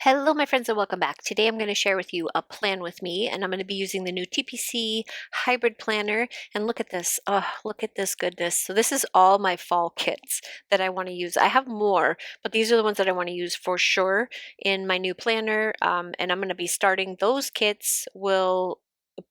Hello, my friends, and welcome back. Today I'm going to share with you a plan with me, and I'm going to be using the new TPC hybrid planner. And look at this. Oh, look at this goodness. So this is all my fall kits that I want to use. I have more, but these are the ones that I want to use for sure in my new planner. And I'm going to be starting those kits will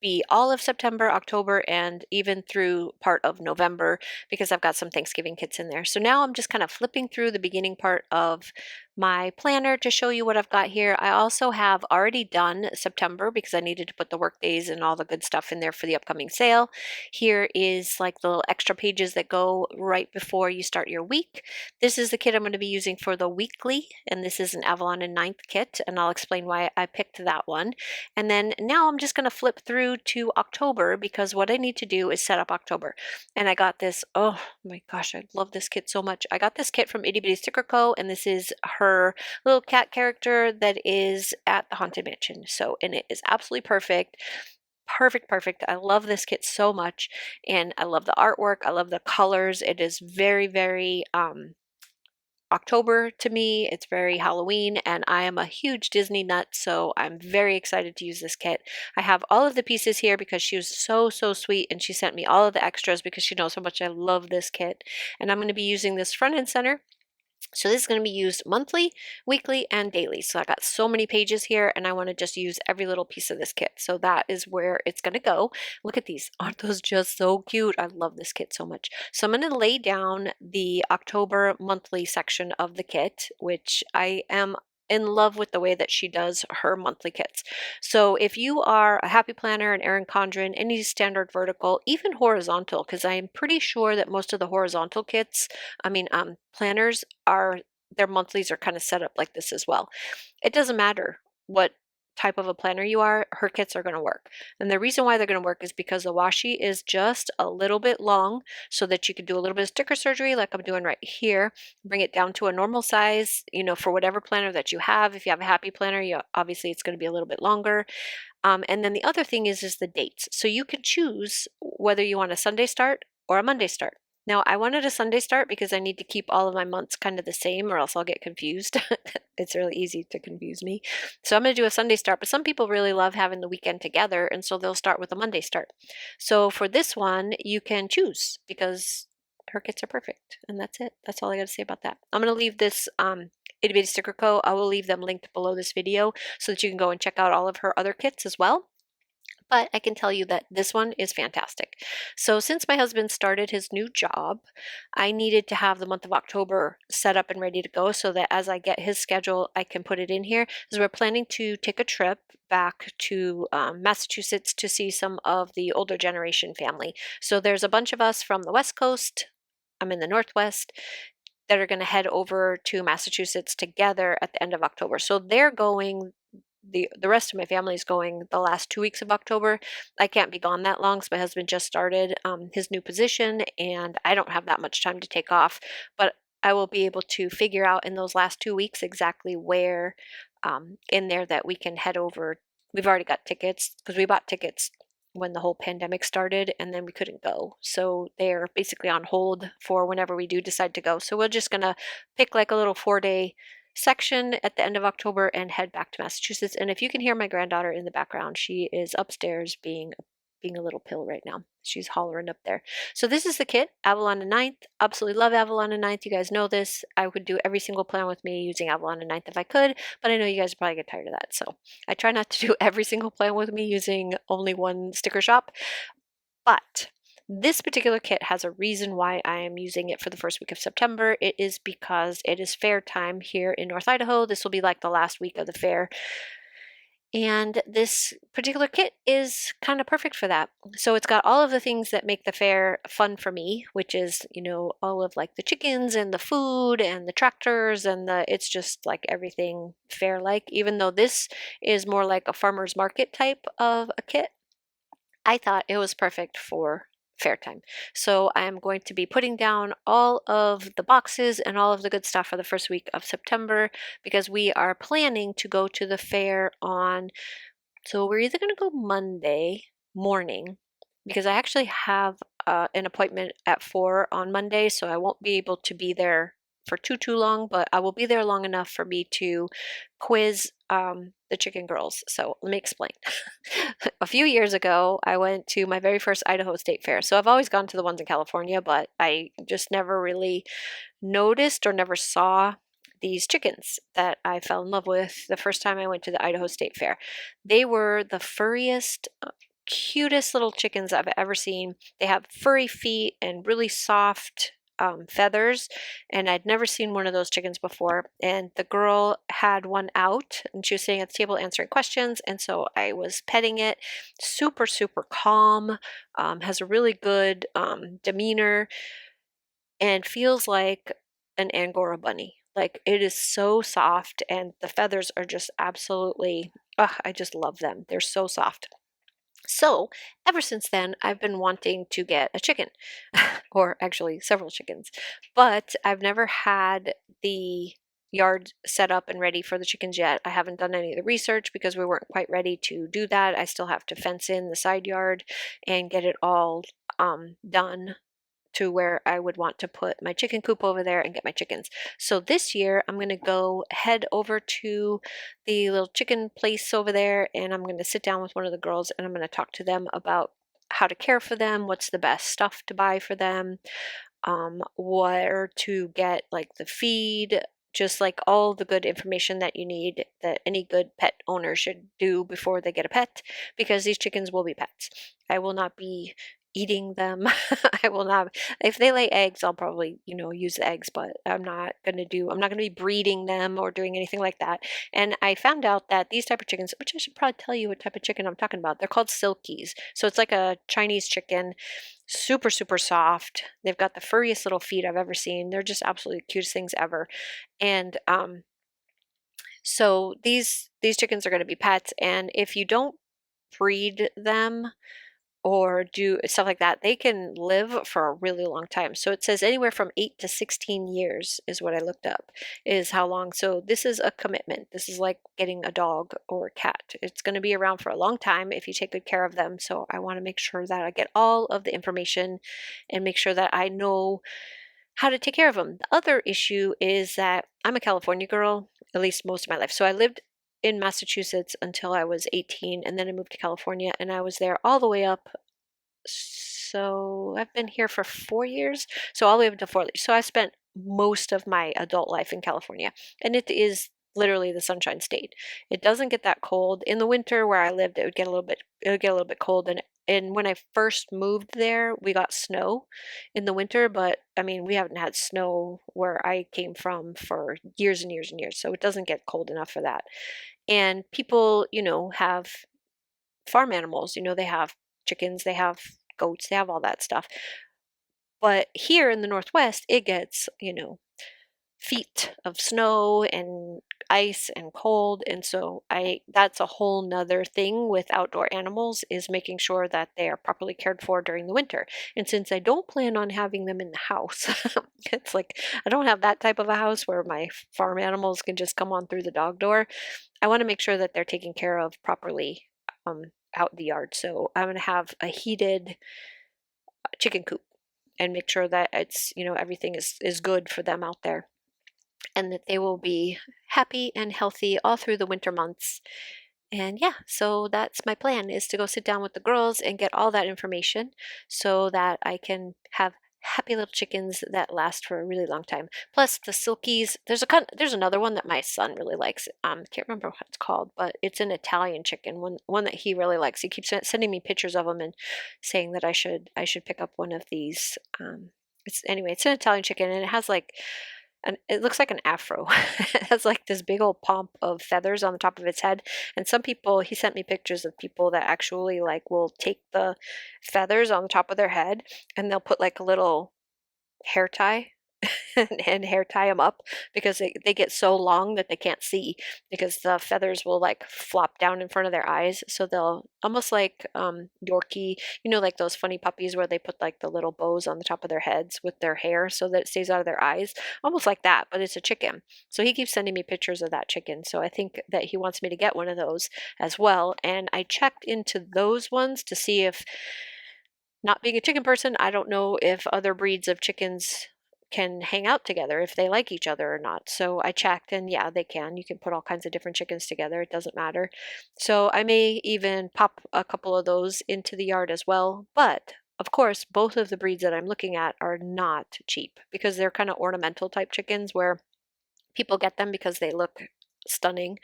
be all of September, October, and even through part of November because I've got some Thanksgiving kits in there. So now I'm just kind of flipping through the beginning part of my planner to show you what I've got here. I also have already done September because I needed to put the work days and all the good stuff in there for the upcoming sale. Here is like the little extra pages that go right before you start your week. This is the kit I'm going to be using for the weekly, and this is an Avalon Ninth kit, and I'll explain why I picked that one. And then now I'm just going to flip through to October because what I need to do is set up October. And I got this, oh my gosh, I love this kit so much. I got this kit from Itty Bitty Sticker Co, and this is her little cat character that is at the Haunted Mansion. So, and it is absolutely perfect. Perfect, perfect. I love this kit so much, and I love the artwork. I love the colors. It is very, very October to me. It's very Halloween, and I am a huge Disney nut, so I'm very excited to use this kit. I have all of the pieces here because she was so, so sweet, and she sent me all of the extras because she knows how much I love this kit. And I'm going to be using this front and center. So this is going to be used monthly, weekly, and daily. So I got so many pages here, and I want to just use every little piece of this kit. So that is where it's going to go. Look at these. Aren't those just so cute? I love this kit so much. So I'm going to lay down the October monthly section of the kit, which I am in love with the way that she does her monthly kits. So if you are a Happy Planner, an Erin Condren, any standard vertical, even horizontal, because I am pretty sure that most of the horizontal kits, planners are, their monthlies are kind of set up like this as well. It doesn't matter what type of a planner you are, her kits are going to work. And the reason why they're going to work is because the washi is just a little bit long so that you can do a little bit of sticker surgery like I'm doing right here, bring it down to a normal size, for whatever planner that you have. If you have a Happy Planner, obviously it's going to be a little bit longer. And then the other thing is the dates. So you can choose whether you want a Sunday start or a Monday start. Now, I wanted a Sunday start because I need to keep all of my months kind of the same or else I'll get confused. It's really easy to confuse me. So I'm going to do a Sunday start, but some people really love having the weekend together, and so they'll start with a Monday start. So for this one, you can choose because her kits are perfect, and that's it. That's all I got to say about that. I'm going to leave this Itty Bitty Sticker Co. I will leave them linked below this video so that you can go and check out all of her other kits as well. But I can tell you that this one is fantastic. So since my husband started his new job, I needed to have the month of October set up and ready to go so that as I get his schedule, I can put it in here. Because we're planning to take a trip back to Massachusetts to see some of the older generation family. So there's a bunch of us from the West Coast. I'm in the Northwest that are going to head over to Massachusetts together at the end of October. So they're going, the rest of my family is going the last 2 weeks of October. I can't be gone that long because my husband just started his new position and I don't have that much time to take off, but I will be able to figure out in those last 2 weeks exactly where in there that we can head over. We've already got tickets because we bought tickets when the whole pandemic started and then we couldn't go. So they're basically on hold for whenever we do decide to go. So we're just going to pick like a little 4-day section at the end of October and head back to Massachusetts. And if you can hear my granddaughter in the background, she is upstairs being a little pill right now. She's hollering up there. So this is the kit, Avalon Ninth. Absolutely love Avalon Ninth. You guys know this. I would do every single plan with me using Avalon Ninth if I could, but I know you guys probably get tired of that. So I try not to do every single plan with me using only one sticker shop. But this particular kit has a reason why I am using it for the first week of September. It is because it is fair time here in North Idaho. This will be like the last week of the fair. And this particular kit is kind of perfect for that. So it's got all of the things that make the fair fun for me, which is, all of like the chickens and the food and the tractors and it's just like everything fair-like, even though this is more like a farmer's market type of a kit. I thought it was perfect for fair time. So I am going to be putting down all of the boxes and all of the good stuff for the first week of September because we are planning to go to the fair so we're either going to go Monday morning because I actually have an appointment at 4 on Monday, so I won't be able to be there for too long, but I will be there long enough for me to quiz the chicken girls. So let me explain. A few years ago, I went to my very first Idaho State Fair. So I've always gone to the ones in California, but I just never really noticed or never saw these chickens that I fell in love with the first time I went to the Idaho State Fair. They were the furriest, cutest little chickens I've ever seen. They have furry feet and really soft feathers, and I'd never seen one of those chickens before. And the girl had one out, and she was sitting at the table answering questions, and so I was petting it. Super, super calm, has a really good demeanor, and feels like an Angora bunny. Like it is so soft, and the feathers are just absolutely, I just love them. They're so soft. So, ever since then, I've been wanting to get a chicken, or actually several chickens, but I've never had the yard set up and ready for the chickens yet. I haven't done any of the research because we weren't quite ready to do that. I still have to fence in the side yard and get it all done to where I would want to put my chicken coop over there and get my chickens. So this year I'm going to go head over to the little chicken place over there, and I'm going to sit down with one of the girls and I'm going to talk to them about how to care for them, what's the best stuff to buy for them, where to get like the feed, just like all the good information that you need that any good pet owner should do before they get a pet, because these chickens will be pets. I will not be eating them. I will not, if they lay eggs, I'll probably, use the eggs, but I'm not going to be breeding them or doing anything like that. And I found out that these type of chickens, which I should probably tell you what type of chicken I'm talking about, they're called silkies. So it's like a Chinese chicken, super, super soft. They've got the furriest little feet I've ever seen. They're just absolutely the cutest things ever. And so these chickens are going to be pets, and if you don't breed them or do stuff like that, they can live for a really long time. So it says anywhere from 8 to 16 years is what I looked up, is how long. So this is a commitment. This is like getting a dog or a cat. It's going to be around for a long time if you take good care of them. So I want to make sure that I get all of the information and make sure that I know how to take care of them. The other issue is that I'm a California girl, at least most of my life. So I lived in Massachusetts until I was 18, and then I moved to California, and I was there all the way up. So I've been here for 4 years, so all the way up to 4 years. So I spent most of my adult life in California, and it is literally the Sunshine State. It doesn't get that cold. In the winter where I lived, it would get a little bit cold, and when I first moved there, we got snow in the winter, but I mean, we haven't had snow where I came from for years and years and years, so it doesn't get cold enough for that. And people, have farm animals, they have chickens, they have goats, they have all that stuff. But here in the Northwest, it gets, feet of snow and ice and cold, and so I that's a whole nother thing with outdoor animals, is making sure that they are properly cared for during the winter. And since I don't plan on having them in the house, it's like I don't have that type of a house where my farm animals can just come on through the dog door. I want to make sure that they're taken care of properly um, out in the yard. So I'm going to have a heated chicken coop and make sure that it's, everything is good for them out there, and that they will be happy and healthy all through the winter months. And yeah, so that's my plan, is to go sit down with the girls and get all that information so that I can have happy little chickens that last for a really long time. Plus the silkies, there's another one that my son really likes. Can't remember what it's called, but it's an Italian chicken, one that he really likes. He keeps sending me pictures of them and saying that I should pick up one of these. It's an Italian chicken, and it has like and it looks like an afro. It has like this big old pomp of feathers on the top of its head. And some people, he sent me pictures of people that actually like will take the feathers on the top of their head and they'll put like a little hair tie and hair tie them up, because they get so long that they can't see, because the feathers will like flop down in front of their eyes. So they'll almost like Yorkie, like those funny puppies where they put like the little bows on the top of their heads with their hair so that it stays out of their eyes, almost like that, but it's a chicken. So he keeps sending me pictures of that chicken. So I think that he wants me to get one of those as well. And I checked into those ones to see if, not being a chicken person, I don't know if other breeds of chickens can hang out together, if they like each other or not. So I checked, and yeah, they can. You can put all kinds of different chickens together. It doesn't matter. So I may even pop a couple of those into the yard as well. But of course, both of the breeds that I'm looking at are not cheap because they're kind of ornamental type chickens where people get them because they look stunning,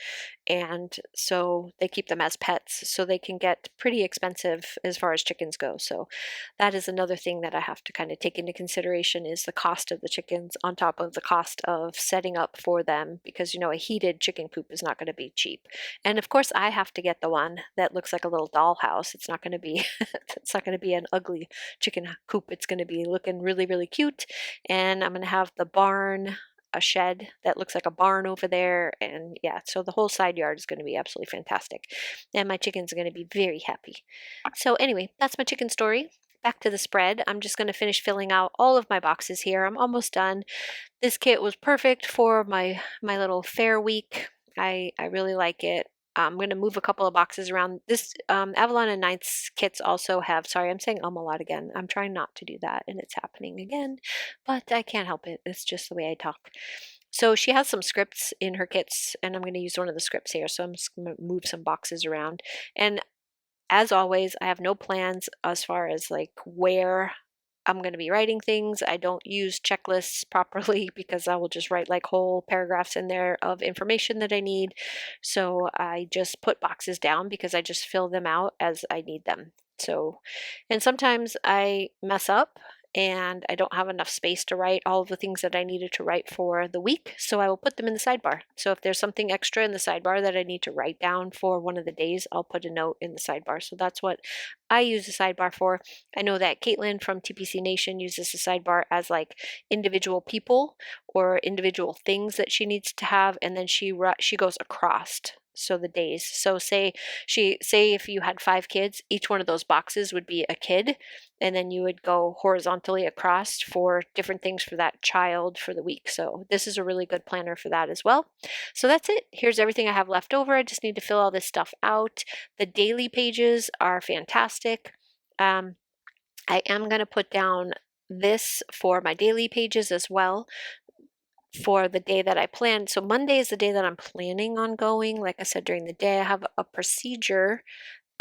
and so they keep them as pets, so they can get pretty expensive as far as chickens go. So that is another thing that I have to kind of take into consideration, is the cost of the chickens on top of the cost of setting up for them, because a heated chicken coop is not going to be cheap. And of course I have to get the one that looks like a little dollhouse. It's not going to be it's not going to be an ugly chicken coop. It's going to be looking really, really cute. And I'm going to have the barn, a shed that looks like a barn over there, and yeah, so the whole side yard is going to be absolutely fantastic, and my chickens are going to be very happy. So anyway, that's my chicken story. Back to the spread. I'm just going to finish filling out all of my boxes here. I'm almost done. This kit was perfect for my little fair week. I really like it. I'm going to move a couple of boxes around. This Avalon and Ninth's kits also have, sorry, I'm saying a lot again. I'm trying not to do that, and it's happening again, but I can't help it. It's just the way I talk. So she has some scripts in her kits, and I'm going to use one of the scripts here. So I'm just going to move some boxes around. And as always, I have no plans as far as like where I'm going to be writing things. I don't use checklists properly because I will just write like whole paragraphs in there of information that I need. So I just put boxes down because I just fill them out as I need them. So, and sometimes I mess up and I don't have enough space to write all of the things that I needed to write for the week, so I will put them in the sidebar. So if there's something extra in the sidebar that I need to write down for one of the days, I'll put a note in the sidebar. So that's what I use the sidebar for. I know that Caitlin from TPC Nation uses the sidebar as like individual people or individual things that she needs to have, and then she goes across. So the days. So say if you had 5 kids, each one of those boxes would be a kid, and then you would go horizontally across for different things for that child for the week. So this is a really good planner for that as well. So that's it. Here's everything I have left over. I just need to fill all this stuff out. The daily pages are fantastic. I am going to put down this for my daily pages as well for the day that I plan. So Monday is the day that I'm planning on going. Like I said, during the day, I have a procedure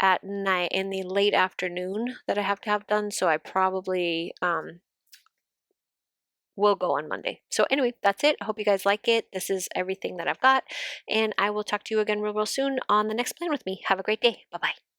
at night in the late afternoon that I have to have done. So I probably will go on Monday. So anyway, that's it. I hope you guys like it. This is everything that I've got. And I will talk to you again real soon on the next plan with me. Have a great day. Bye-bye.